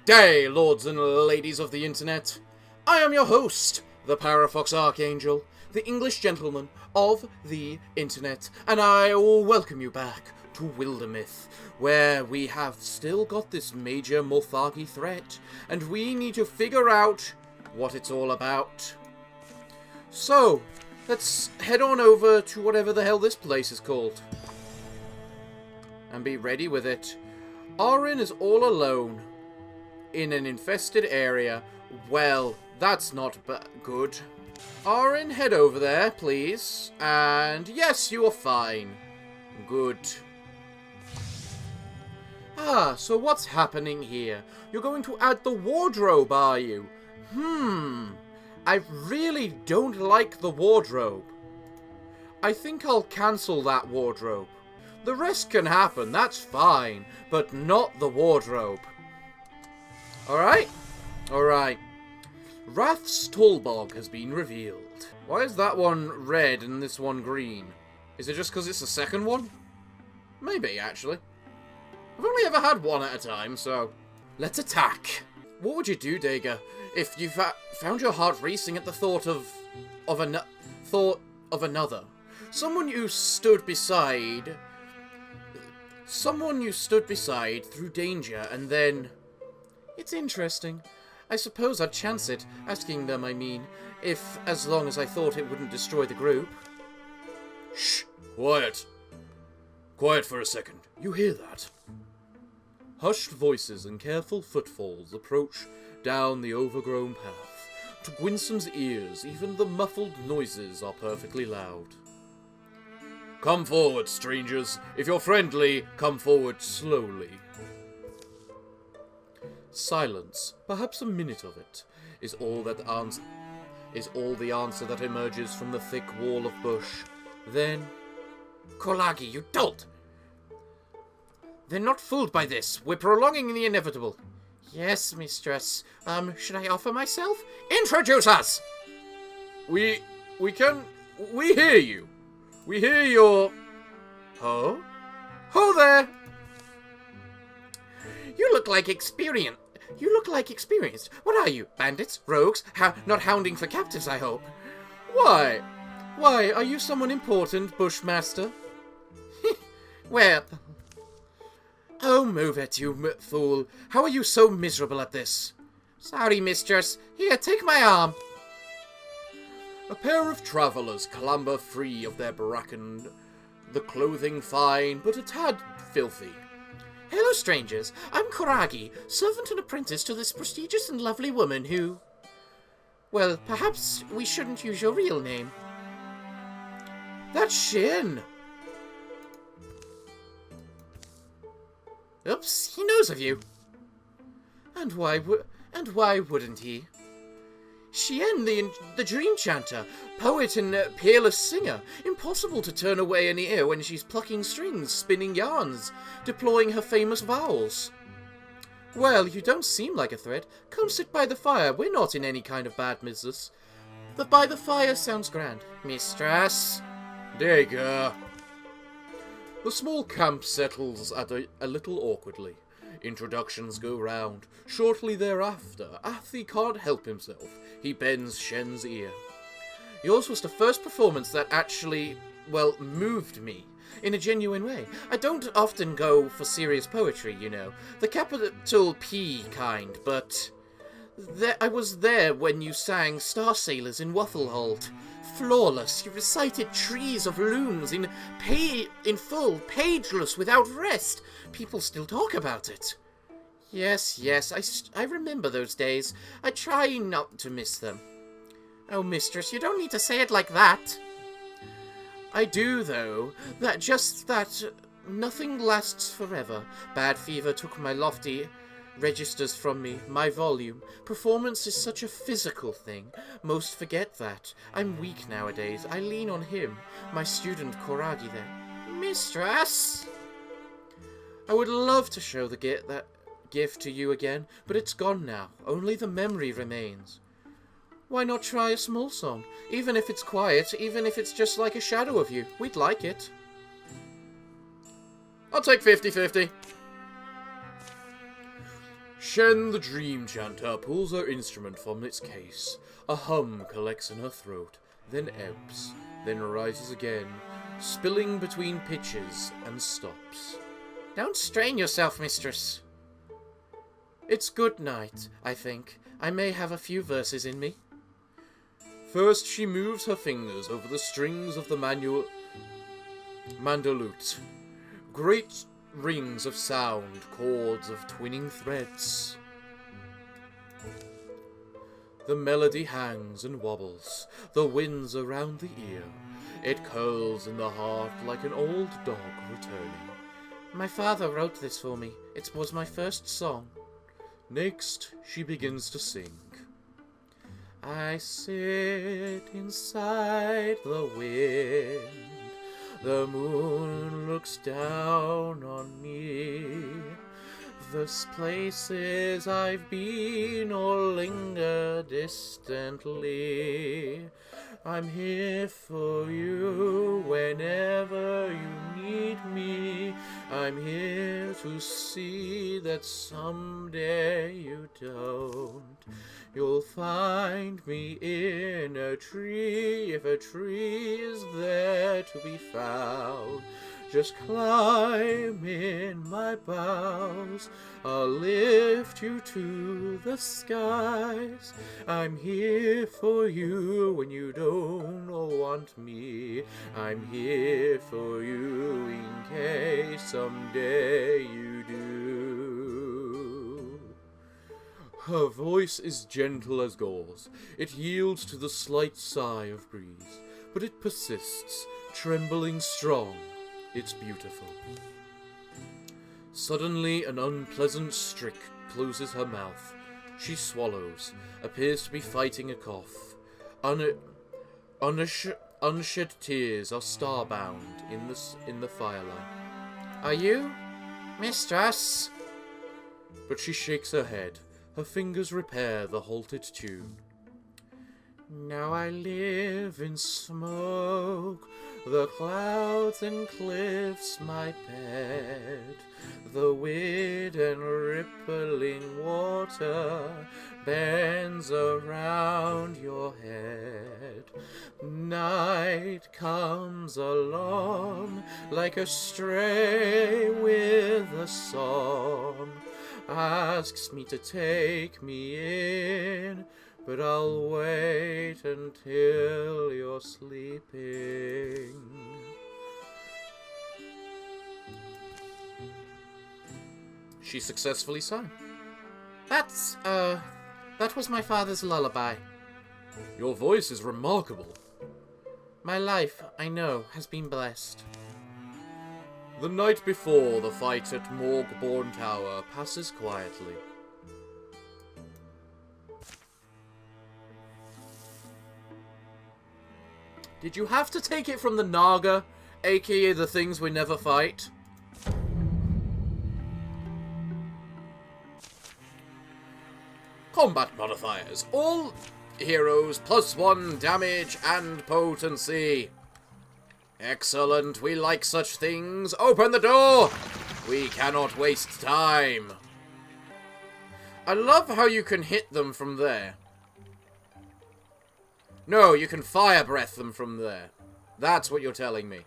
Good day, lords and ladies of the internet. I am your host, the Parafox Archangel, the English gentleman of the internet, and I will welcome you back to Wildermyth, where we have still got this major Morthagi threat, and we need to figure out what it's all about. So, let's head on over to whatever the hell this place is called, and be ready with it. Arin is all alone in an infested area. Well, that's not good. Arin, head over there, please. And yes, you are fine. Good. Ah, so what's happening here? You're going to add the wardrobe, are you? I really don't like the wardrobe. I think I'll cancel that wardrobe. The rest can happen, that's fine, but not the wardrobe. Alright? Alright. Wrath's Tallbog has been revealed. Why is that one red and this one green? Is it just because it's the second one? Maybe, actually. I've only ever had one at a time, so... Let's attack! What would you do, Dager, if you found your heart racing at the thought of another? Someone you stood beside through danger, and then... It's interesting. I suppose I'd chance it, asking them, I mean, as long as I thought it wouldn't destroy the group. Shh! Quiet! Quiet for a second. You hear that? Hushed voices and careful footfalls approach down the overgrown path. To Gwinsom's ears, even the muffled noises are perfectly loud. Come forward, strangers. If you're friendly, come forward slowly. Silence, perhaps a minute of it, is all the answer that emerges from the thick wall of bush. Then, Morthagi, you dolt! They're not fooled by this. We're prolonging the inevitable. Yes, mistress. Should I offer myself? Introduce us! We hear you. We hear your... Ho? Ho there! You look like experienced. What are you? Bandits? Rogues? Not hounding for captives, I hope. Why? Why, are you someone important, Bushmaster? Well... Oh, move it, you fool. How are you so miserable at this? Sorry, mistress. Here, take my arm. A pair of travellers clamber free of their bracken, the clothing fine, but a tad filthy. Hello, strangers. I'm Morthagi, servant and apprentice to this prestigious and lovely woman who... Well, perhaps we shouldn't use your real name. That's Shin. Oops, he knows of you. And why wouldn't he? Shien, the dream chanter, poet and peerless singer. Impossible to turn away an ear when she's plucking strings, spinning yarns, deploying her famous vowels. Well, you don't seem like a threat. Come sit by the fire. We're not in any kind of bad business. The by the fire sounds grand. Mistress. Dager. The small camp settles at a little awkwardly. Introductions go round. Shortly thereafter, Athi can't help himself. He bends Shen's ear. Yours was the first performance that actually, well, moved me. In a genuine way. I don't often go for serious poetry, you know. The capital P kind, but... I was there when you sang Star Sailors in Wafflehold. Flawless, you recited trees of looms in full, pageless, without rest. People still talk about it. Yes, I remember those days. I try not to miss them. Oh, mistress, you don't need to say it like that. I do, though. That nothing lasts forever. Bad fever took my lofty registers from me, my volume. Performance is such a physical thing. Most forget that. I'm weak nowadays. I lean on him, my student Morthagi there. Mistress! I would love to show that gift to you again, but it's gone now. Only the memory remains. Why not try a small song? Even if it's quiet, even if it's just like a shadow of you. We'd like it. I'll take 50-50. Shen the Dream Chanter pulls her instrument from its case. A hum collects in her throat, then ebbs, then rises again, spilling between pitches and stops. Don't strain yourself, mistress. It's good night, I think. I may have a few verses in me. First she moves her fingers over the strings of the mandolute. Great rings of sound, chords of twinning threads. The melody hangs and wobbles, the winds around the ear. It curls in the heart like an old dog returning. My father wrote this for me. It was my first song. Next, she begins to sing. I sit inside the wind. The moon looks down on me. The places I've been or linger distantly. I'm here for you whenever you need me. I'm here to see that someday you don't. You'll find me in a tree if a tree is there to be found. Just climb in my boughs, I'll lift you to the skies. I'm here for you when you don't want me. I'm here for you in case someday you do. Her voice is gentle as gauze. It yields to the slight sigh of breeze, but it persists, trembling strong. It's beautiful. Suddenly, an unpleasant streak closes her mouth. She swallows, appears to be fighting a cough. Unshed tears are starbound in the firelight. Are you, mistress? But she shakes her head. Her fingers repair the halted tune. Now I live in smoke. The clouds and cliffs my bed, the wind and rippling water bends around your head. Night comes along like a stray with a song, asks me to take me in, but I'll wait until you're sleeping. She successfully sang. That was my father's lullaby. Your voice is remarkable. My life, I know, has been blessed. The night before the fight at Morgborn Tower passes quietly. Did you have to take it from the Naga, aka the things we never fight? Combat modifiers. All heroes +1 damage and potency. Excellent, we like such things. Open the door! We cannot waste time. I love how you can hit them from there. No, you can fire breath them from there. That's what you're telling me.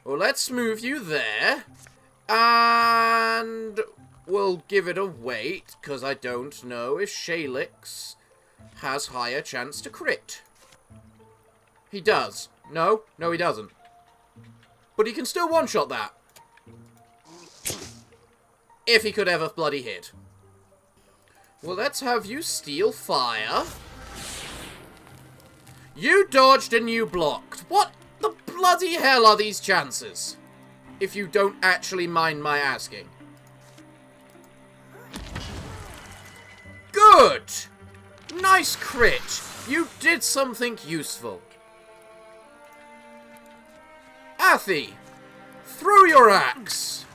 Well, let's move you there. And we'll give it a wait, because I don't know if Shalix has higher chance to crit. He does. No, he doesn't. But he can still one-shot that. If he could ever bloody hit. Well, let's have you steal fire. You dodged and you blocked. What the bloody hell are these chances? If you don't actually mind my asking. Good! Nice crit. You did something useful. Athy, throw your axe.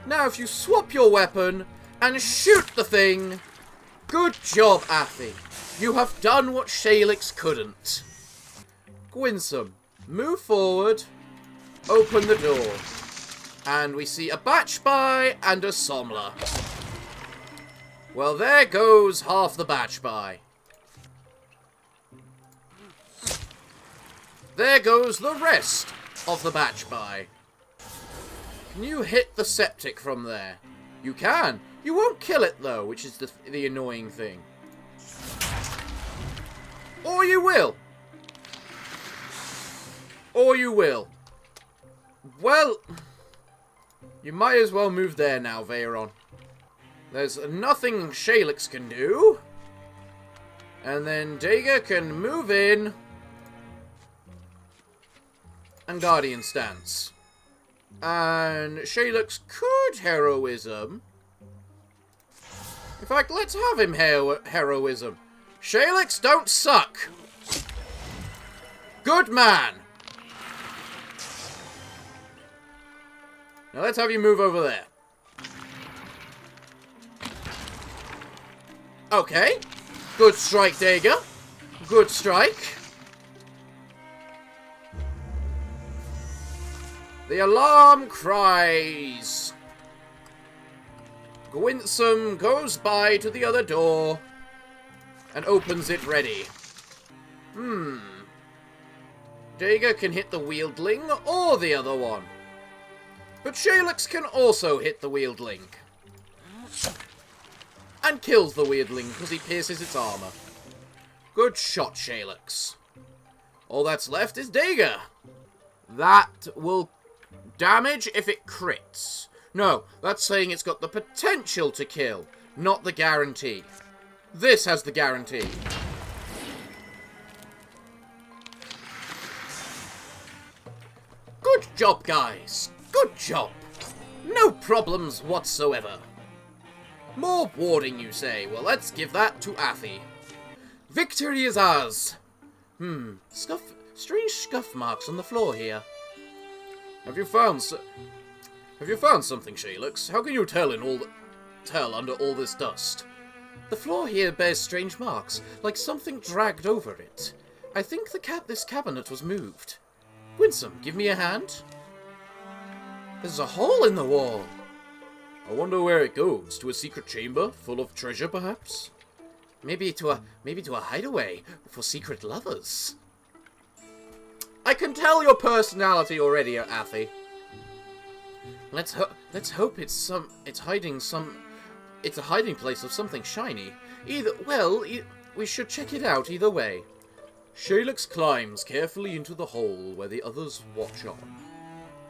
Now if you swap your weapon and shoot the thing. Good job, Athy. You have done what Shalix couldn't. Gwinsome, move forward, open the door, And we see a batch buy and a somla. Well, there goes half the batch buy. There goes the rest of the batch buy. Can you hit the septic from there? You can. You won't kill it, though, which is the annoying thing. Or you will. Or you will. Well, you might as well move there now, Veyron. There's nothing Shalix can do. And then Dagger can move in. And Guardian stance. And Shalix could heroism. In fact, let's have him heroism. Shalix, don't suck. Good man. Now let's have you move over there. Okay. Good strike, Dagger. Good strike. The alarm cries. Gwinsome goes by to the other door and opens it ready. Dagger can hit the wieldling or the other one. But Shalix can also hit the wieldling. And kills the wieldling because he pierces its armor. Good shot, Shalix. All that's left is Dagger. That will damage if it crits. No, that's saying it's got the potential to kill, not the guarantee. This has the guarantee. Good job, guys. Good job. No problems whatsoever. More warding, you say? Well, let's give that to Athy. Victory is ours. Strange scuff marks on the floor here. Have you found something, Shalix? How can you tell under all this dust? The floor here bears strange marks, like something dragged over it. I think this cabinet was moved. Winsome, give me a hand. There's a hole in the wall. I wonder where it goes. To a secret chamber full of treasure, perhaps? Maybe to a hideaway for secret lovers. I can tell your personality already, Athy. Let's hope it's a hiding place of something shiny. We should check it out either way. Shalix climbs carefully into the hole where the others watch on.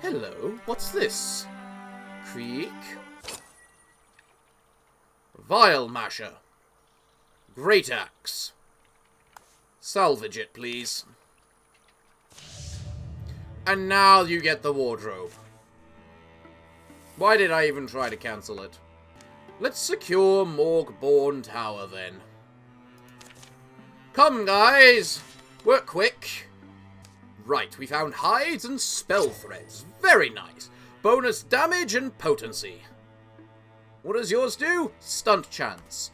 Hello, what's this? Creak. Vial masher. Great axe. Salvage it, please. And now you get the wardrobe. Why did I even try to cancel it? Let's secure Morgborn Tower, then. Come, guys! Work quick. Right, we found hides and spell threads. Very nice. Bonus damage and potency. What does yours do? Stunt chance.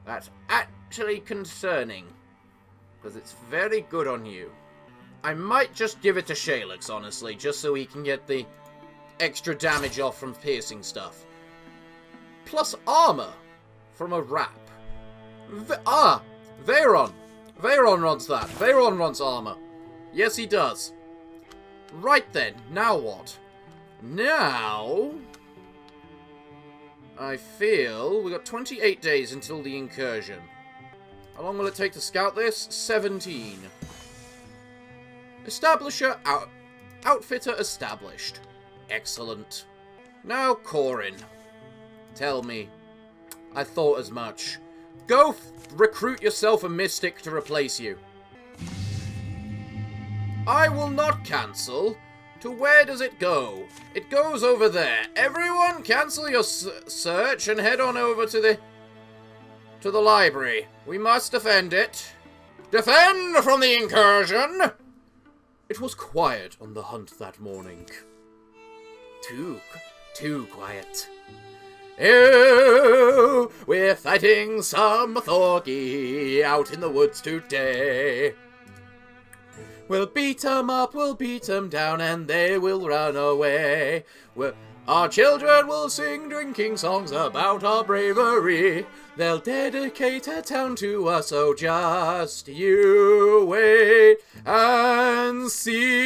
That's actually concerning. Because it's very good on you. I might just give it to Shalix, honestly, just so he can get the extra damage off from piercing stuff. Plus armor from a wrap. Veyron. Veyron runs that. Veyron runs armor. Yes, he does. Right then, now what? Now, I feel we got 28 days until the incursion. How long will it take to scout this? 17. Establisher outfitter established. Excellent. Now, Corin. Tell me. I thought as much. Go recruit yourself a mystic to replace you. I will not cancel. To where does it go? It goes over there. Everyone cancel your search and head on over to the library. We must defend it. Defend from the incursion! It was quiet on the hunt that morning. Too quiet. Oh, we're fighting some Morthagi out in the woods today. We'll beat 'em up, we'll beat 'em down, and they will run away. Our children will sing drinking songs about our bravery. They'll dedicate a town to us, so just you wait and see.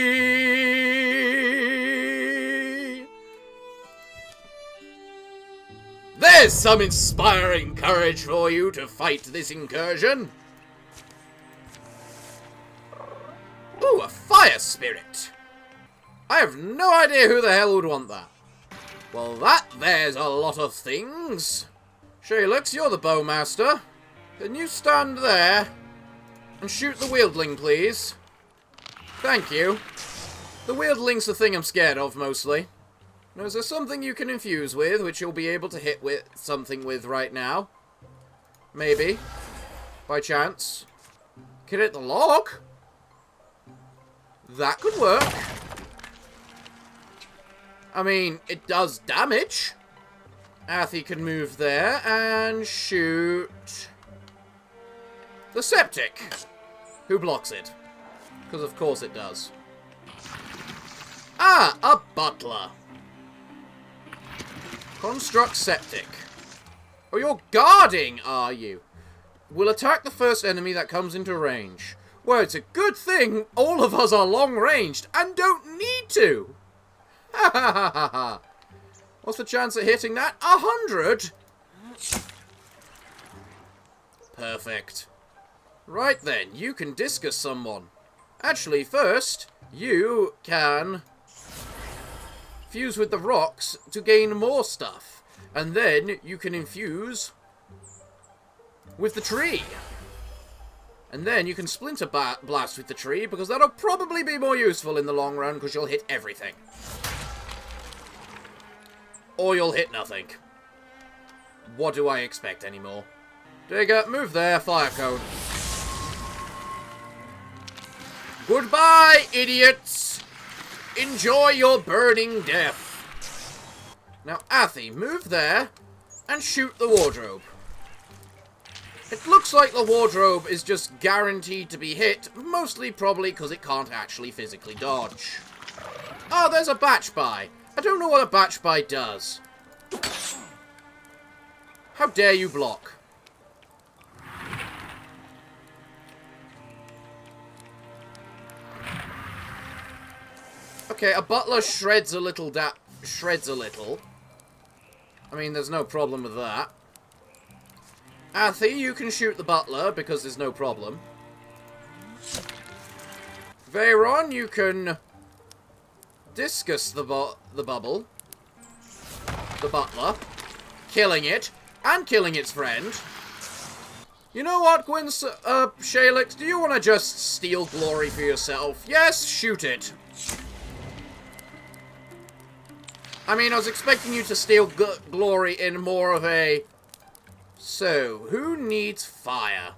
There's some inspiring courage for you to fight this incursion. Ooh, a fire spirit. I have no idea who the hell would want that. Well, there's a lot of things. Shalix, you're the bowmaster. Can you stand there and shoot the wieldling, please? Thank you. The wieldling's the thing I'm scared of, mostly. Now, is there something you can infuse with, which you'll be able to hit with something with right now? Maybe. By chance. Can hit the lock? That could work. I mean, it does damage. Athy can move there and shoot the septic. Who blocks it? Because of course it does. Ah, a butler. Construct septic. Oh, you're guarding, are you? Will attack the first enemy that comes into range. Well, it's a good thing all of us are long-ranged and don't need to. Ha ha ha ha ha. What's the chance of hitting that? 100? Perfect. Right then, you can discus someone. Actually, first, you can fuse with the rocks to gain more stuff. And then you can infuse with the tree. And then you can splinter blast with the tree, because that'll probably be more useful in the long run, because you'll hit everything. Or you'll hit nothing. What do I expect anymore? Digger, move there, fire cone. Goodbye, idiots! Enjoy your burning death. Now, Athy, move there and shoot the wardrobe. It looks like the wardrobe is just guaranteed to be hit, mostly probably because it can't actually physically dodge. Oh, there's a batch buy. I don't know what a batch buy does. How dare you block? Okay, a butler shreds a little. I mean, there's no problem with that. Athy, you can shoot the butler, because there's no problem. Veyron, you can discus the bubble. The butler. Killing it. And killing its friend. You know what, Shalix? Do you want to just steal glory for yourself? Yes, shoot it. I mean, I was expecting you to steal glory in more of a... So, who needs fire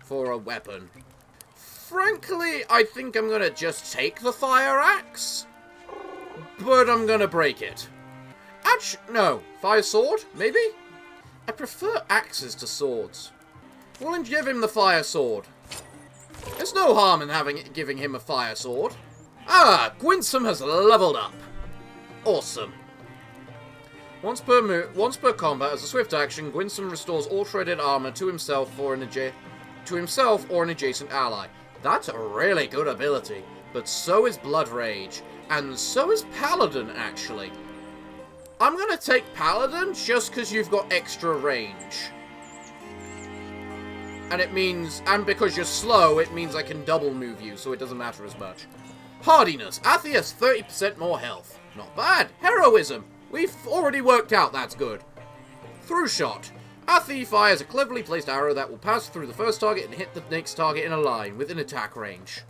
for a weapon? Frankly, I think I'm going to just take the fire axe, but I'm going to break it. No, fire sword, maybe? I prefer axes to swords. We'll give him the fire sword. There's no harm in giving him a fire sword. Ah, Gwinsome has leveled up. Awesome. Once per combat, as a swift action, Gwinsome restores all shredded armor to himself or an adjacent ally. That's a really good ability. But so is Blood Rage. And so is Paladin, actually. I'm going to take Paladin just because you've got extra range. And because you're slow, it means I can double move you, so it doesn't matter as much. Hardiness. Athy has 30% more health. Not bad. Heroism. We've already worked out that's good. Through shot. Athy fires a cleverly placed arrow that will pass through the first target and hit the next target in a line within attack range.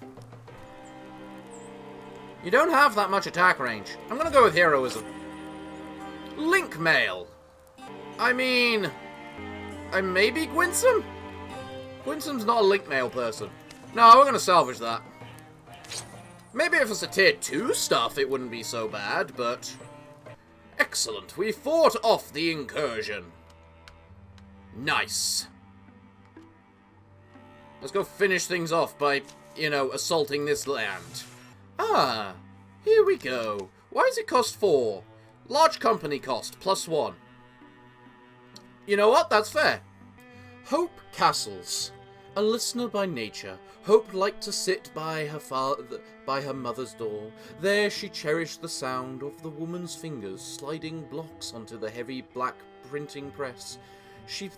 You don't have that much attack range. I'm going to go with heroism. Link mail. I mean, maybe Gwinsome? Gwinsome's not a link mail person. No, we're going to salvage that. Maybe if it's a tier 2 stuff, it wouldn't be so bad, but... Excellent. We fought off the incursion. Nice. Let's go finish things off by, you know, assaulting this land. Ah, here we go. Why does it cost 4? Large company cost, +1. You know what? That's fair. Hope Castles. A listener by nature, Hope liked to sit by her mother's door. There she cherished the sound of the woman's fingers sliding blocks onto the heavy black printing press. She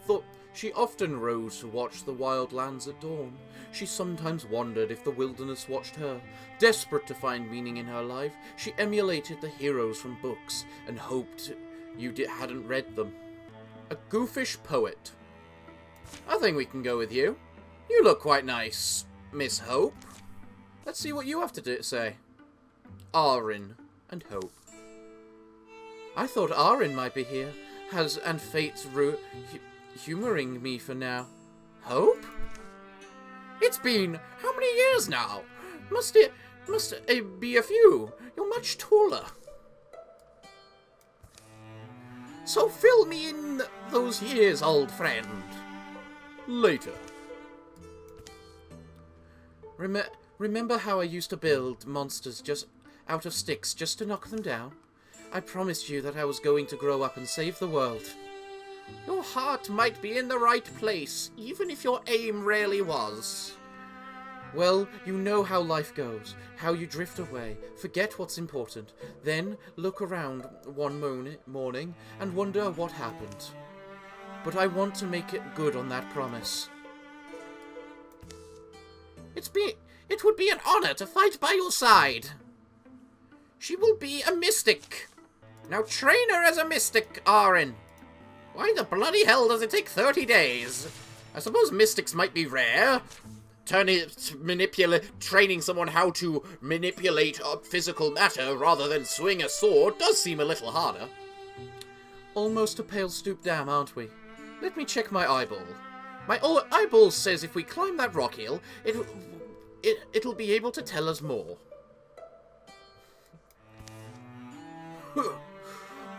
often rose to watch the wild lands at dawn. She sometimes wondered if the wilderness watched her. Desperate to find meaning in her life, she emulated the heroes from books and hoped you hadn't read them. A goofish poet. I think we can go with you. You look quite nice, Miss Hope. Let's see what you have to say. Arin and Hope. I thought Arin might be here, and fate's humouring me for now. Hope? It's been how many years now? Must it be a few? You're much taller. So fill me in those years, old friend. Later. Remember how I used to build monsters just out of sticks just to knock them down? I promised you that I was going to grow up and save the world. Your heart might be in the right place, even if your aim rarely was. Well, you know how life goes, how you drift away, forget what's important, then look around one morning and wonder what happened. But I want to make it good on that promise. It would be an honor to fight by your side. She will be a mystic. Now train her as a mystic, Arin. Why the bloody hell does it take 30 days? I suppose mystics might be rare. Training someone how to manipulate physical matter rather than swing a sword does seem a little harder. Almost a pale stoop down, aren't we? Let me check my eyeball. My eyeball says if we climb that rock hill, it'll be able to tell us more.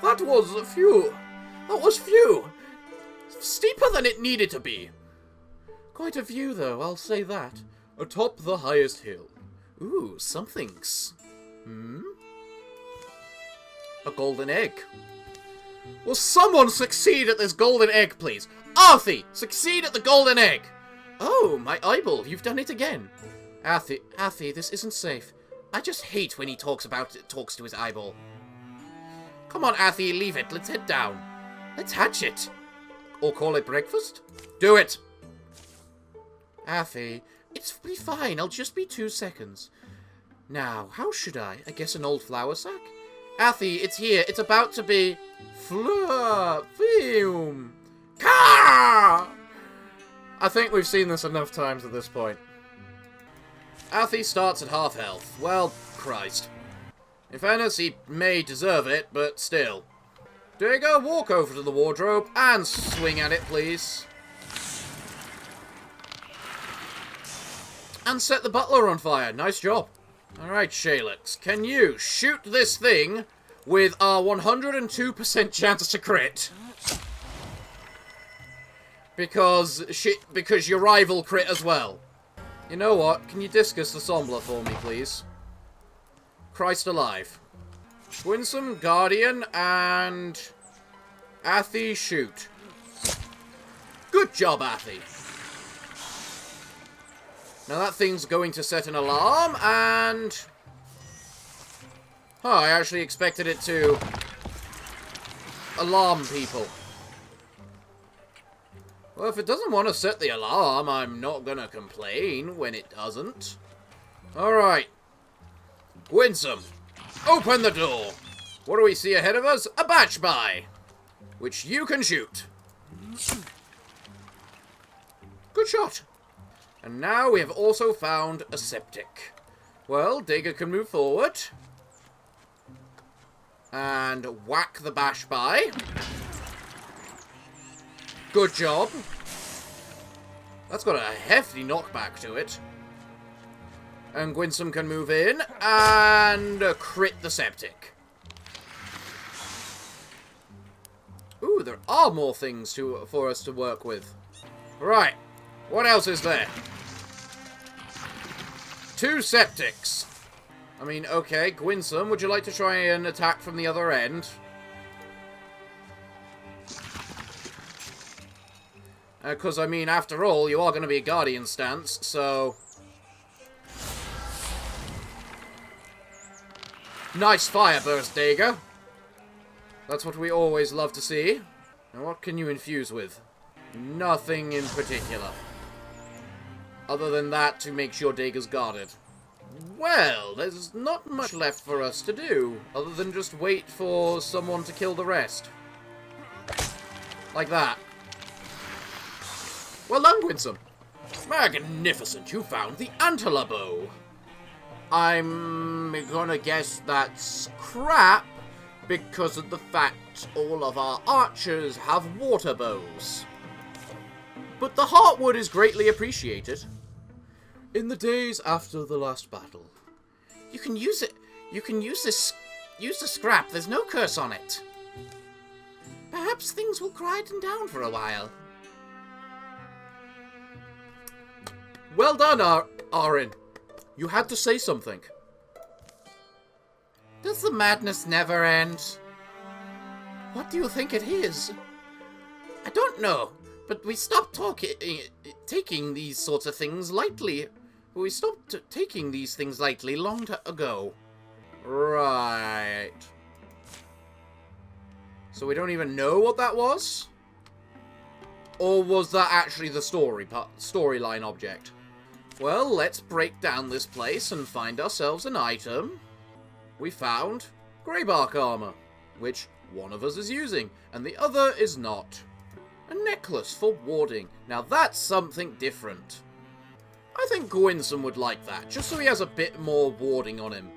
That was few. Steeper than it needed to be. Quite a view, though, I'll say that. Atop the highest hill. Ooh, something's... A golden egg. Will someone succeed at this golden egg, please? Arthi, succeed at the golden egg! Oh, my eyeball, you've done it again. Arthi, this isn't safe. I just hate when he talks to his eyeball. Come on, Arthi, leave it. Let's head down. Let's hatch it. Or call it breakfast? Do it! Arthi, it's be fine. I'll just be 2 seconds. Now, how should I? I guess an old flour sack? Arthi, it's here. It's about to be... Film. Car! I think we've seen this enough times at this point. Arthi starts at half health. Well, Christ. In fairness, he may deserve it, but still. Digger, walk over to the wardrobe and swing at it, please. And set the butler on fire. Nice job. Alright, Shalix, can you shoot this thing with our 102% chance to crit? Because your rival crit as well. You know what? Can you discus the Sombler for me, please? Christ alive. Winsome, Guardian, and... Arthi, shoot. Good job, Arthi. Now that thing's going to set an alarm, and... Oh, I actually expected it to... alarm people. Well, if it doesn't want to set the alarm, I'm not gonna complain when it doesn't. Alright. Winsome, open the door. What do we see ahead of us? A batch buy, which you can shoot. Good shot. And now we have also found a septic. Well, Digger can move forward. And whack the bash by. Good job. That's got a hefty knockback to it. And Winsome can move in and crit the septic. Ooh, there are more things for us to work with. Right. What else is there? 2 septics. I mean, okay, Gwinsome, would you like to try and attack from the other end? Because, I mean, after all, you are going to be a Guardian stance, so... Nice fire burst, Dagger. That's what we always love to see. Now, what can you infuse with? Nothing in particular. Other than that, to make sure Dagger's guarded. Well, there's not much left for us to do, other than just wait for someone to kill the rest. Like that. Well done, Gwinsome. Magnificent, you found the antler bow. I'm gonna guess that's crap, because of the fact all of our archers have water bows. But the heartwood is greatly appreciated. In the days after the last battle. You can use it. You can use the scrap. There's no curse on it. Perhaps things will quieten down for a while. Well done, Arin. You had to say something. Does the madness never end? What do you think it is? I don't know, but we stopped taking these sorts of things lightly. We stopped taking these things lightly long ago. Right. So we don't even know what that was? Or was that actually the storyline object? Well, let's break down this place and find ourselves an item. We found greybark armor, which one of us is using, and the other is not. A necklace for warding. Now that's something different. I think Gwinsome would like that, just so he has a bit more warding on him.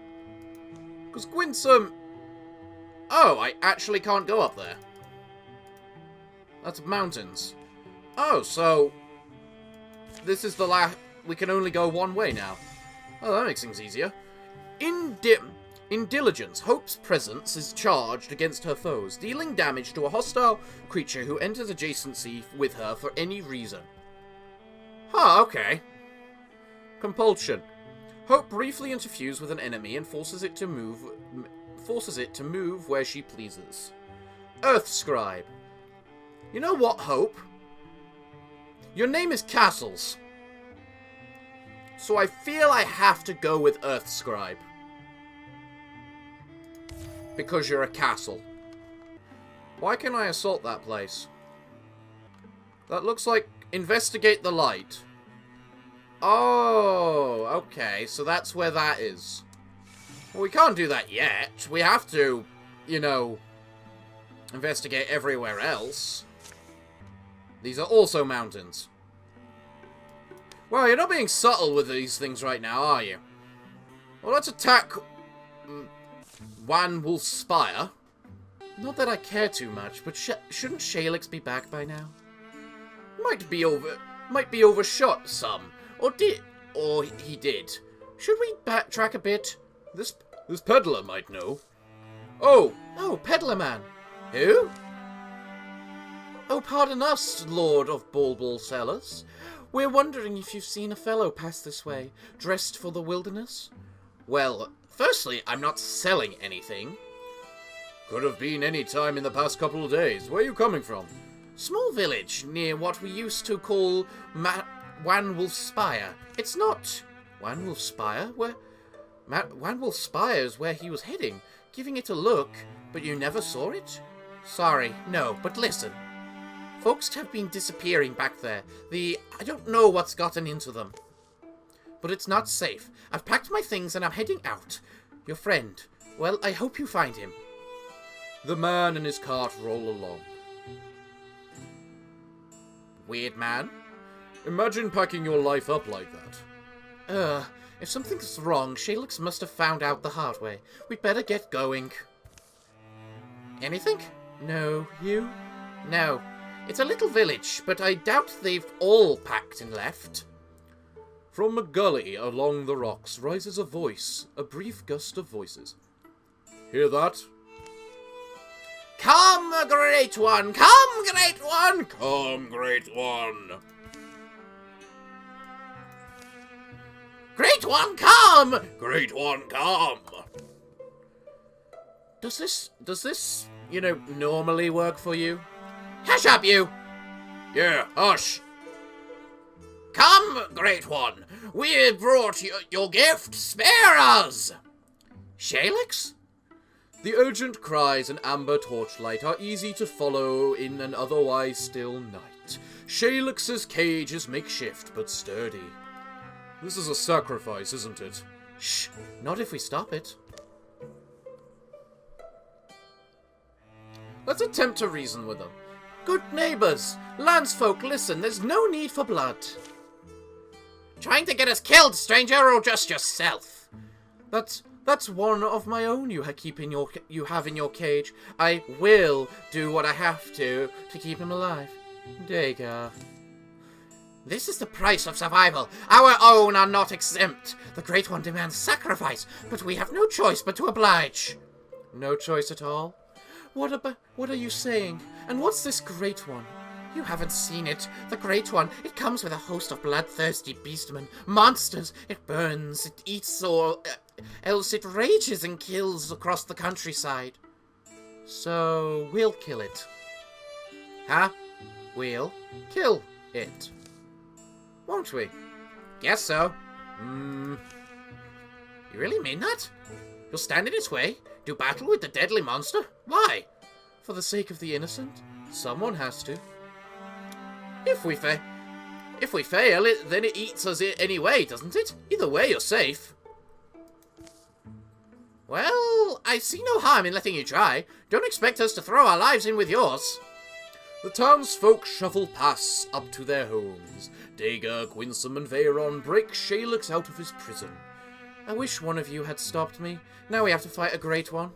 Because Gwinsome... Oh, I actually can't go up there. That's mountains. Oh, so... This is the last... We can only go one way now. Oh, that makes things easier. In Diligence, Hope's presence is charged against her foes, dealing damage to a hostile creature who enters adjacency with her for any reason. Huh, okay. Compulsion. Hope briefly interferes with an enemy and forces it to move where she pleases. Earth Scribe. You know what, Hope? Your name is Castles. So I feel I have to go with Earth Scribe. Because you're a castle. Why can I assault that place? That looks like investigate the light. Oh, okay. So that's where that is. Well, we can't do that yet. We have to, you know, investigate everywhere else. These are also mountains. Well, you're not being subtle with these things right now, are you? Well, let's attack Wan Wolf's Spire. Not that I care too much, but shouldn't Shalix be back by now? Might be overshot some, or he did. Should we backtrack a bit? This peddler might know. Oh, peddler man. Who? Oh, pardon us, Lord of Bulbul Sellers. We're wondering if you've seen a fellow pass this way, dressed for the wilderness. Well, firstly, I'm not selling anything. Could have been any time in the past couple of days. Where are you coming from? Small village near what we used to call Wan Wolf's Spire. It's not Wan Wolf's Spire. Wan Wolf's Spire is where he was heading, giving it a look, but you never saw it? Sorry, no, but listen. Folks have been disappearing back there. I don't know what's gotten into them. But it's not safe. I've packed my things and I'm heading out. Your friend. Well, I hope you find him. The man and his cart roll along. Weird man. Imagine packing your life up like that. If something's wrong, Shalix must have found out the hard way. We'd better get going. Anything? No. You? No. It's a little village, but I doubt they've all packed and left. From a gully along the rocks rises a voice, a brief gust of voices. Hear that? Come, great one! Come, great one! Come, great one! Great one, come! Great one, come! Does this, normally work for you? Hush up, you! Yeah, hush! Come, Great One! We have brought you your gift! Spare us! Shalix? The urgent cries and amber torchlight are easy to follow in an otherwise still night. Shalix's cage is makeshift, but sturdy. This is a sacrifice, isn't it? Shh, not if we stop it. Let's attempt to reason with them. Good neighbours, landsfolk, listen, there's no need for blood. Trying to get us killed, stranger, or just yourself? That's one of my own you have in your cage. I will do what I have to keep him alive. Dagar. This is the price of survival. Our own are not exempt. The Great One demands sacrifice, but we have no choice but to oblige. No choice at all? What are you saying? And what's this Great One? You haven't seen it. The Great One. It comes with a host of bloodthirsty beastmen. Monsters. It burns, it eats, or else it rages and kills across the countryside. So, we'll kill it. Huh? We'll kill it. Won't we? Guess so. You really mean that? You'll stand in its way? Do battle with the deadly monster? Why? For the sake of the innocent? Someone has to. If we fail, then it eats us anyway, doesn't it? Either way, you're safe. Well, I see no harm in letting you try. Don't expect us to throw our lives in with yours. The townsfolk shuffle past up to their homes. Dagar, Gwinsome, and Veyron break Shalix out of his prison. I wish one of you had stopped me. Now we have to fight a Great One.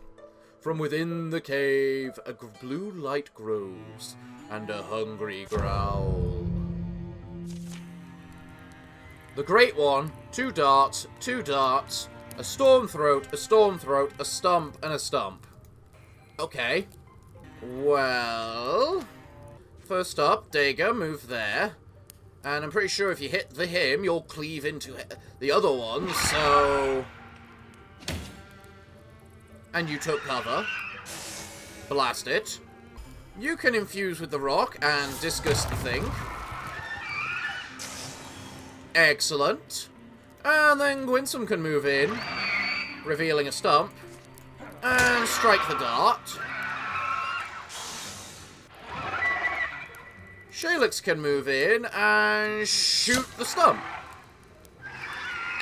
From within the cave, a blue light grows, and a hungry growl. The Great One, 2 darts, a storm throat, a stump, and a stump. Okay. Well, first up, Dagar, move there. And I'm pretty sure if you hit him, you'll cleave into the other one, so... And you took cover. Blast it. You can infuse with the rock and discus the thing. Excellent. And then Gwinsome can move in, revealing a stump, and strike the dart. Shalix can move in and shoot the stump.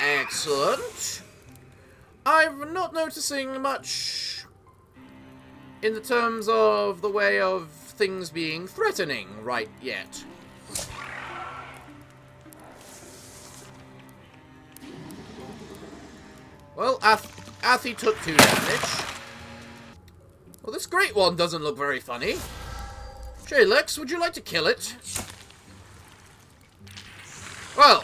Excellent. I'm not noticing much in the terms of the way of things being threatening right yet. Well, Athi took 2 damage. Well, this Great One doesn't look very funny. Shalix, would you like to kill it? Well,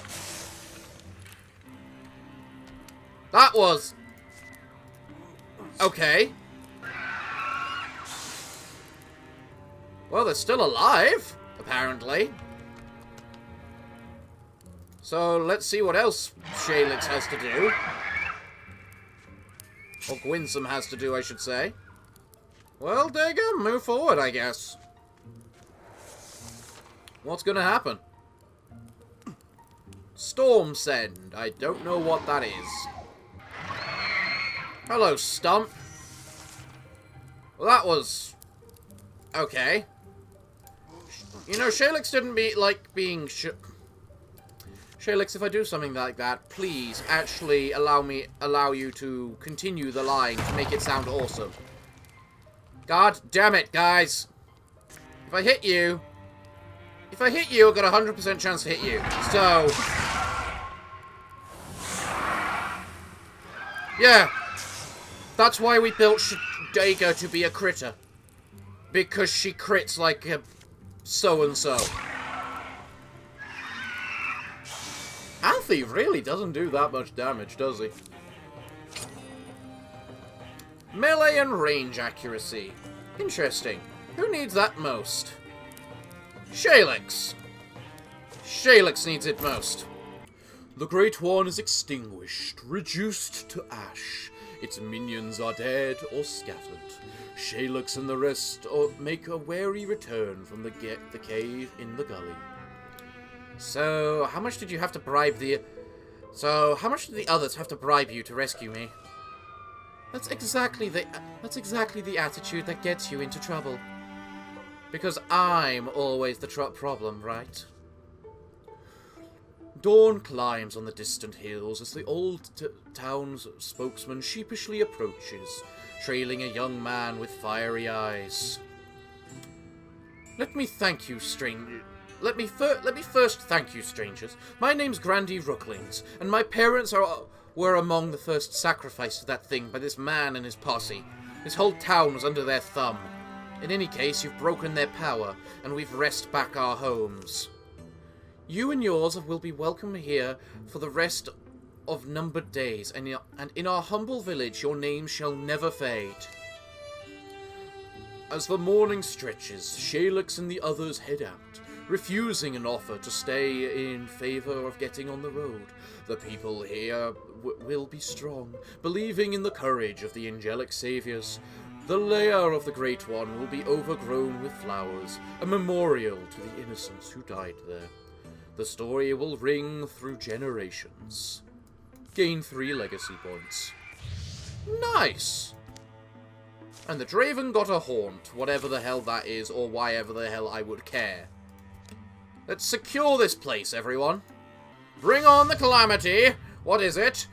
that was... okay. Well, they're still alive, apparently. So, let's see what else Shalix has to do. Or Gwinsome has to do, I should say. Well, Dagar, move forward, I guess. What's gonna happen? Storm Send. I don't know what that is. Hello, Stump. Well, that was... okay. You know, Shalix didn't like being Shalix, if I do something like that, please actually allow you to continue the line to make it sound awesome. God damn it, guys. If I hit you, I've got a 100% chance to hit you. So... yeah. That's why we built Dagar to be a critter. Because she crits like a so-and-so. Athi really doesn't do that much damage, does he? Melee and range accuracy. Interesting. Who needs that most? Shalix. Shalix needs it most. The Great One is extinguished, reduced to ash. Its minions are dead or scattered. Shalux and the rest make a wary return from the cave in the gully. So, how much did you have to bribe how much did the others have to bribe you to rescue me? That's exactly the attitude that gets you into trouble. Because I'm always the problem, right? Dawn climbs on the distant hills as the old town's spokesman sheepishly approaches, trailing a young man with fiery eyes. Let me first thank you, strangers. My name's Grandy Rooklings, and my parents were among the first sacrificed to that thing by this man and his posse. This whole town was under their thumb. In any case, you've broken their power, and we've wrested back our homes. You and yours will be welcome here for the rest of numbered days, and in our humble village your name shall never fade. As the morning stretches, Shalux and the others head out, refusing an offer to stay in favor of getting on the road. The people here will be strong, believing in the courage of the angelic saviors. The lair of the Great One will be overgrown with flowers, a memorial to the innocents who died there. The story will ring through generations. Gain 3 legacy points. Nice! And the Draven got a haunt, whatever the hell that is, or why ever the hell I would care. Let's secure this place, everyone. Bring on the calamity! What is it?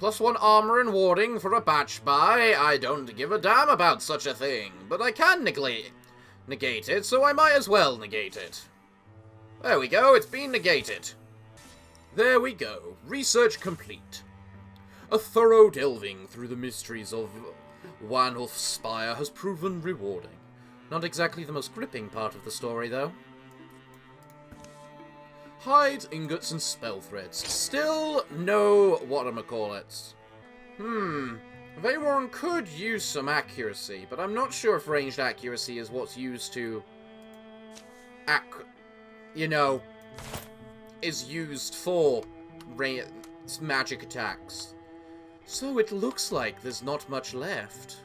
+1 armor and warding for a batch buy. I don't give a damn about such a thing, but I can negate it, so I might as well negate it. There we go, it's been negated. There we go, research complete. A thorough delving through the mysteries of Wanulf's Spire has proven rewarding. Not exactly the most gripping part of the story, though. Hides, ingots, and spell threads. Still no whatchamacallits. Veyron could use some accuracy, but I'm not sure if ranged accuracy is what's used to... is used for magic attacks. So it looks like there's not much left.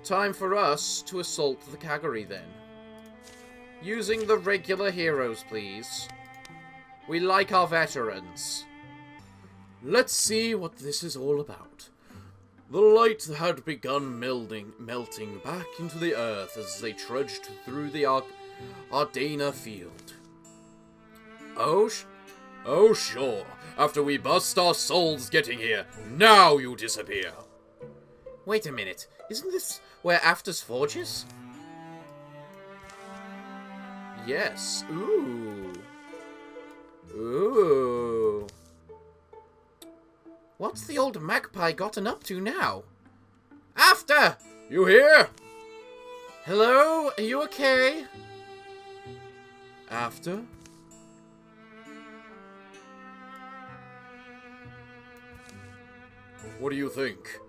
Time for us to assault the Kagari, then. Using the regular heroes, please. We like our veterans. Let's see what this is all about. The light had begun melting back into the earth as they trudged through the Ardena field. Oh, sure. After we bust our souls getting here, now you disappear. Wait a minute. Isn't this where After's Forge is? Yes. Ooh. What's the old magpie gotten up to now? After! You here? Hello? Are you okay? After? What do you think?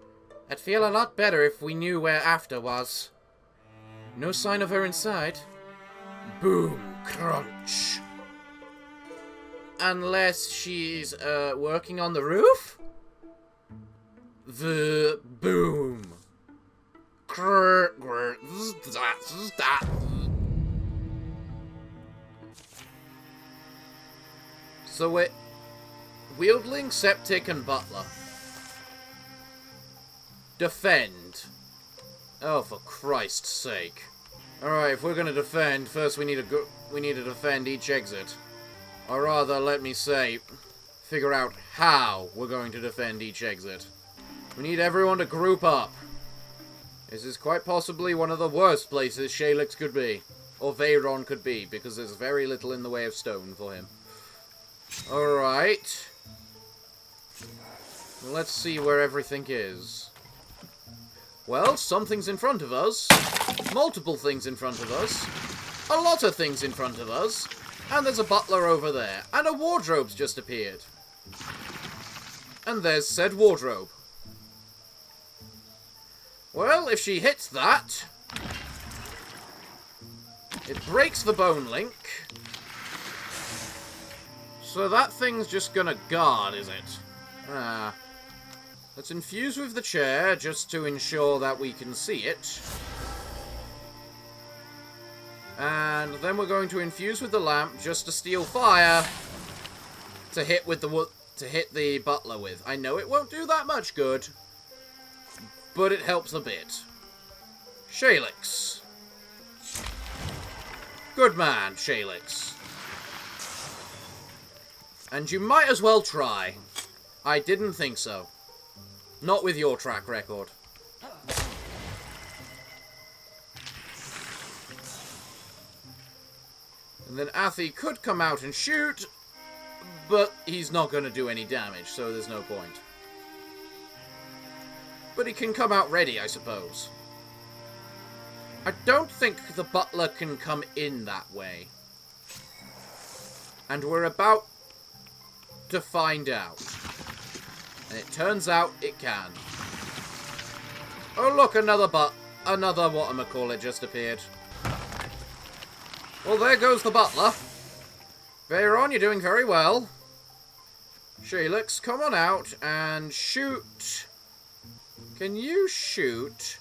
I'd feel a lot better if we knew where After was. No sign of her inside. Boom, crunch. Unless she's, working on the roof? The boom. So we're Wieldling, Septic, and Butler. Defend. Oh, for Christ's sake. Alright, if we're gonna defend, first we need to defend each exit. Or rather, let me say, figure out how we're going to defend each exit. We need everyone to group up. This is quite possibly one of the worst places Shalix could be. Or Veyron could be, because there's very little in the way of stone for him. Alright. Let's see where everything is. Well, something's in front of us. Multiple things in front of us. A lot of things in front of us. And there's a butler over there. And a wardrobe's just appeared. And there's said wardrobe. Well, if she hits that, it breaks the bone link. So that thing's just gonna guard, is it? Ah. Let's infuse with the chair, just to ensure that we can see it. And then we're going to infuse with the lamp, just to steal fire, to hit with the butler with. I know it won't do that much good, but it helps a bit. Shalix. Good man, Shalix. And you might as well try. I didn't think so. Not with your track record. And then Athi could come out and shoot, but he's not going to do any damage, so there's no point. But he can come out ready, I suppose. I don't think the butler can come in that way. And we're about to find out. And it turns out it can. Oh look, another whatchamacallit just appeared. Well, there goes the butler. Veyron, you're doing very well. Shalix, come on out and shoot. Can you shoot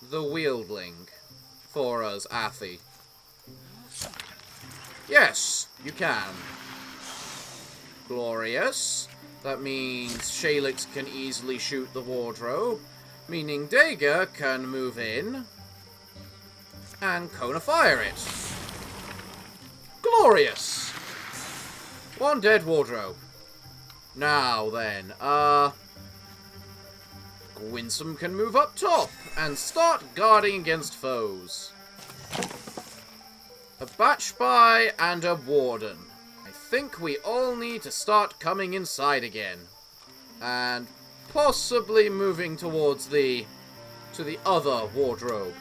the wieldling for us, Athi? Yes, you can. Glorious. That means Shalix can easily shoot the wardrobe, meaning Dagger can move in and cone of fire it. Glorious! One dead wardrobe. Now then, Winsome can move up top and start guarding against foes. A batch spy and a warden. I think we all need to start coming inside again. And possibly moving towards to the other wardrobe.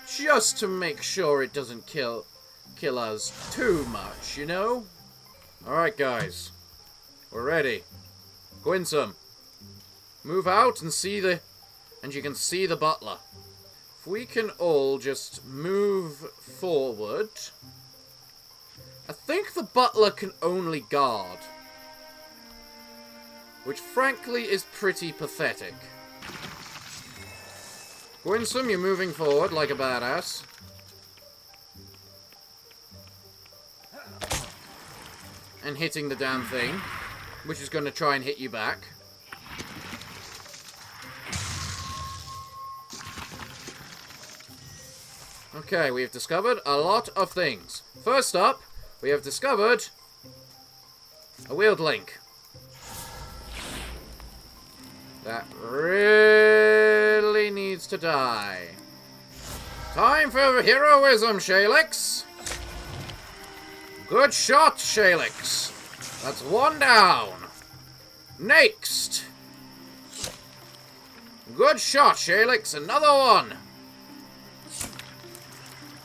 Just to make sure it doesn't kill us too much, you know? Alright, guys. We're ready. Winsome, move out and you can see the butler. If we can all just move forward. I think the butler can only guard. Which, frankly, is pretty pathetic. Winsome, you're moving forward like a badass. And hitting the damn thing, which is going to try and hit you back. Okay, we have discovered a lot of things. First up, we have discovered a wieldling. That really needs to die. Time for heroism, Shalix. Good shot, Shalix. That's one down. Next. Good shot, Shalix. Another one.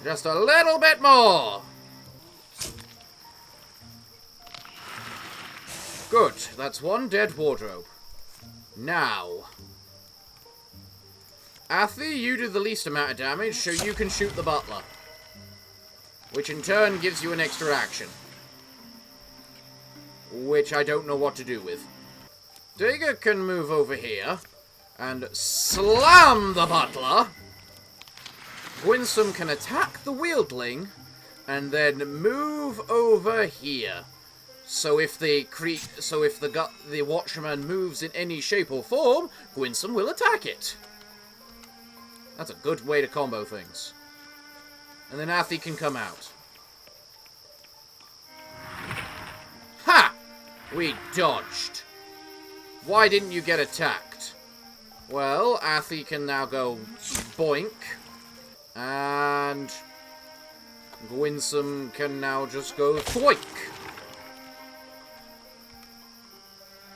Just a little bit more. Good. That's one dead wardrobe. Now. Athi, you do the least amount of damage, so you can shoot the butler. Which in turn gives you an extra action. Which I don't know what to do with. Dagger can move over here and slam the butler. Winsome can attack the wieldling and then move over here. So if the watchman moves in any shape or form, Winsome will attack it. That's a good way to combo things. And then Athi can come out. Ha! We dodged. Why didn't you get attacked? Well, Athi can now go boink. And Winsome can now just go thwoink.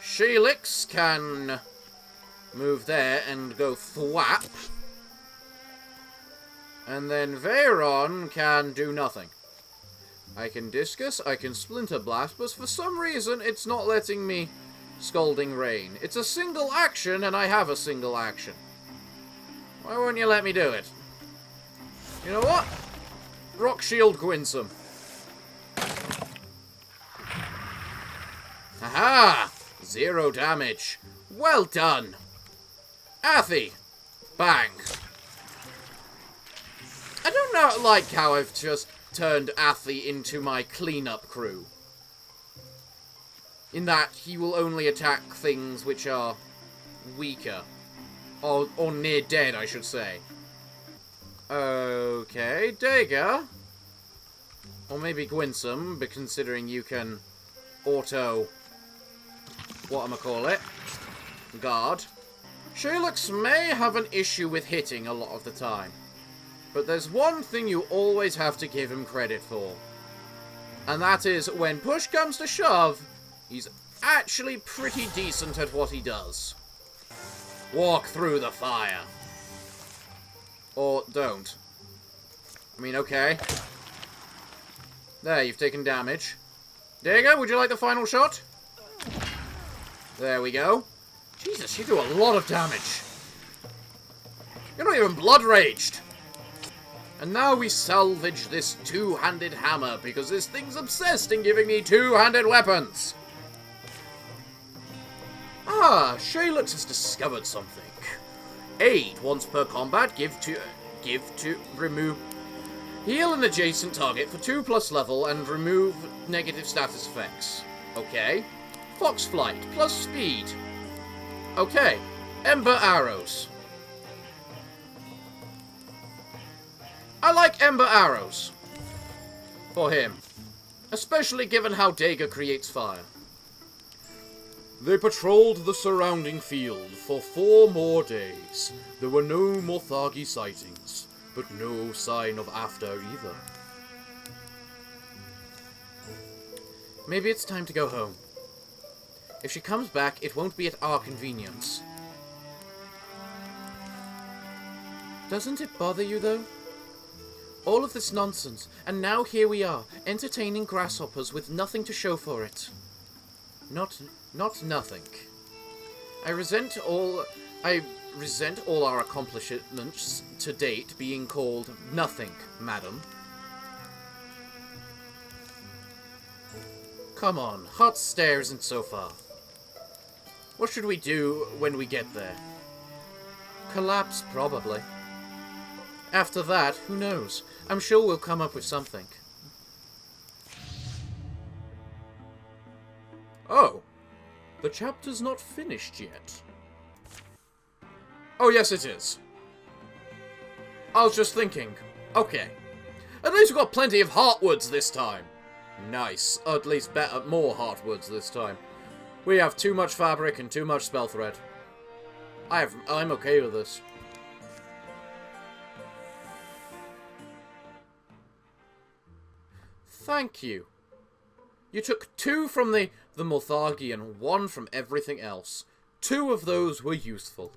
Shalix can move there and go thwap. And then Veyron can do nothing. I can discus, I can splinter blast, but for some reason it's not letting me Scalding Rain. It's a single action, and I have a single action. Why won't you let me do it? You know what? Rock Shield Winsome. 0 damage. Well done. Athy. Bang. I don't know, like how I've just turned Athy into my cleanup crew. In that he will only attack things which are weaker. Or near dead, I should say. Okay, Dagger. Or maybe Gwinsome, but considering you can auto... whatchamacallit? Guard. Shelix may have an issue with hitting a lot of the time. But there's one thing you always have to give him credit for. And that is, when push comes to shove, he's actually pretty decent at what he does. Walk through the fire. Or don't. I mean, okay. There, you've taken damage. Dagger, would you like the final shot? There we go. Jesus, you do a lot of damage. You're not even blood raged. And now we salvage this two-handed hammer, because this thing's obsessed in giving me two-handed weapons. Ah, Shelix has discovered something. Aid once per combat, remove... Heal an adjacent target for 2+ level and remove negative status effects. Okay. Fox Flight, plus speed. Okay. Ember Arrows. I like Ember Arrows. For him. Especially given how Dagger creates fire. They patrolled the surrounding field for 4 more days. There were no Morthagi sightings, but no sign of after either. Maybe it's time to go home. If she comes back, it won't be at our convenience. Doesn't it bother you, though? All of this nonsense, and now here we are, entertaining grasshoppers with nothing to show for it. Not nothing. I resent all our accomplishments to date being called nothing, madam. Come on, hot stare isn't so far. What should we do when we get there? Collapse, probably. After that, who knows? I'm sure we'll come up with something. Oh. The chapter's not finished yet. Oh, yes it is. I was just thinking. Okay. At least we've got plenty of heartwoods this time. Nice. Or at least better, more heartwoods this time. We have too much fabric and too much spell thread. I'm okay with this. Thank you. You took 2 from the Morthagi and 1 from everything else. 2 of those were useful.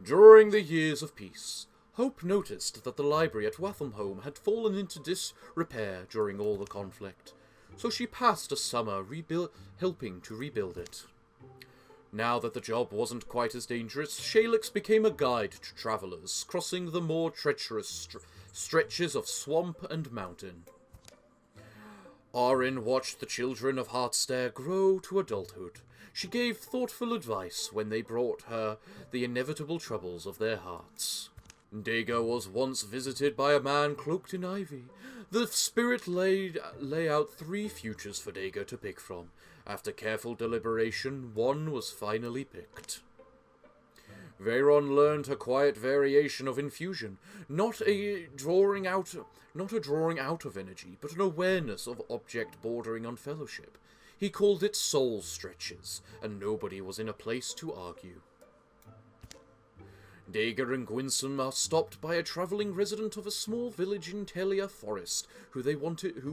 During the years of peace, Hope noticed that the library at Wathamholme had fallen into disrepair during all the conflict, so she passed a summer helping to rebuild it. Now that the job wasn't quite as dangerous, Shelix became a guide to travellers crossing the more treacherous stretches of swamp and mountain. Arin watched the children of Heartstare grow to adulthood. She gave thoughtful advice when they brought her the inevitable troubles of their hearts. Dagger was once visited by a man cloaked in ivy. The spirit lay out 3 futures for Dagger to pick from. After careful deliberation, one was finally picked. Veyron learned a quiet variation of infusion, not a drawing out of energy, but an awareness of object bordering on fellowship. He called it soul stretches, and nobody was in a place to argue. Dagger and Gwinsome are stopped by a travelling resident of a small village in Telia Forest, who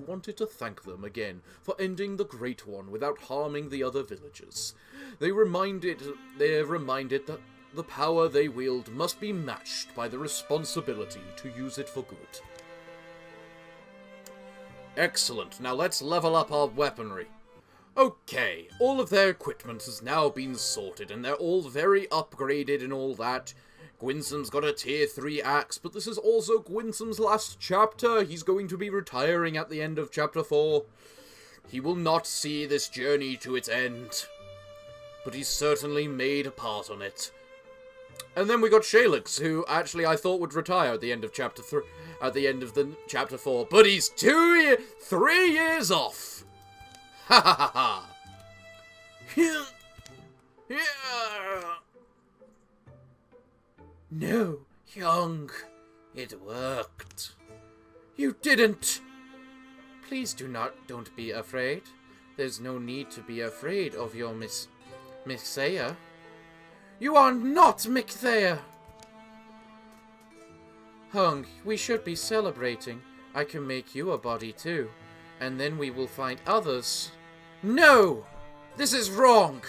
wanted to thank them again for ending the Great One without harming the other villagers. They're reminded that the power they wield must be matched by the responsibility to use it for good. Excellent, now let's level up our weaponry. Okay, all of their equipment has now been sorted, and they're all very upgraded and all that. Gwinsome's got a tier 3 axe, but this is also Gwinsome's last chapter. He's going to be retiring at the end of chapter 4. He will not see this journey to its end. but he's certainly made a part on it. And then we got Shalix, who actually I thought would retire at the end of chapter 3, at the end of the chapter 4, but he's 3 years off. Ha ha ha ha. No, Young, it worked. You didn't. Please don't be afraid. There's no need to be afraid of your Miss Thea. You are not Mick Thea! Hung, we should be celebrating. I can make you a body too. And then we will find others. No! This is wrong!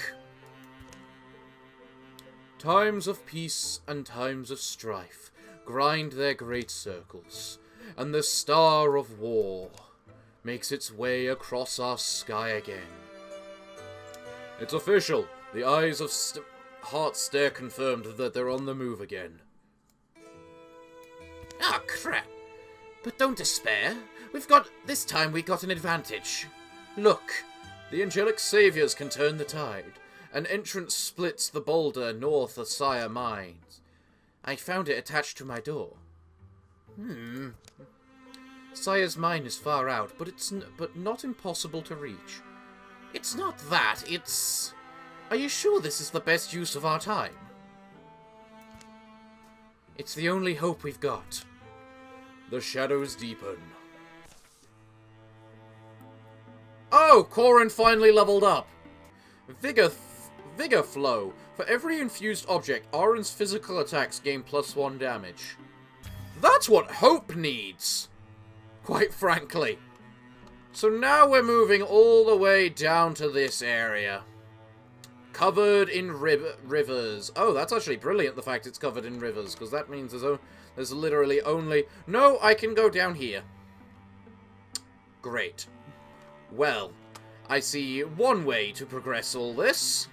Times of peace and times of strife grind their great circles, and the star of war makes its way across our sky again. It's official. The eyes of Heartstare confirmed that they're on the move again. Ah, crap. But don't despair. This time we got an advantage. Look, the angelic saviors can turn the tide. An entrance splits the boulder north of Sire Mines. I found it attached to my door. Sire's mine is far out, but not impossible to reach. It's not that, it's... Are you sure this is the best use of our time? It's the only hope we've got. The shadows deepen. Oh, Corin finally leveled up. Vigor Flow. For every infused object, Auron's physical attacks gain +1 damage. That's what Hope needs! Quite frankly. So now we're moving all the way down to this area. Covered in rivers. Oh, that's actually brilliant, the fact it's covered in rivers, because that means there's literally only... No, I can go down here. Great. Well, I see one way to progress all this.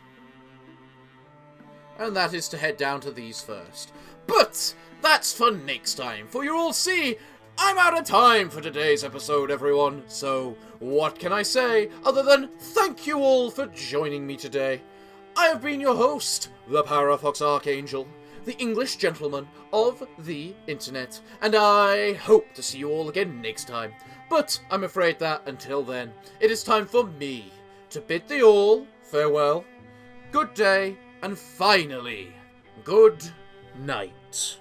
And that is to head down to these first. But that's for next time, for you all see, I'm out of time for today's episode, everyone. So, what can I say other than thank you all for joining me today. I have been your host, the Parafox Archangel, the English gentleman of the internet, and I hope to see you all again next time. But I'm afraid that, until then, it is time for me to bid thee all farewell, good day, and finally, good night.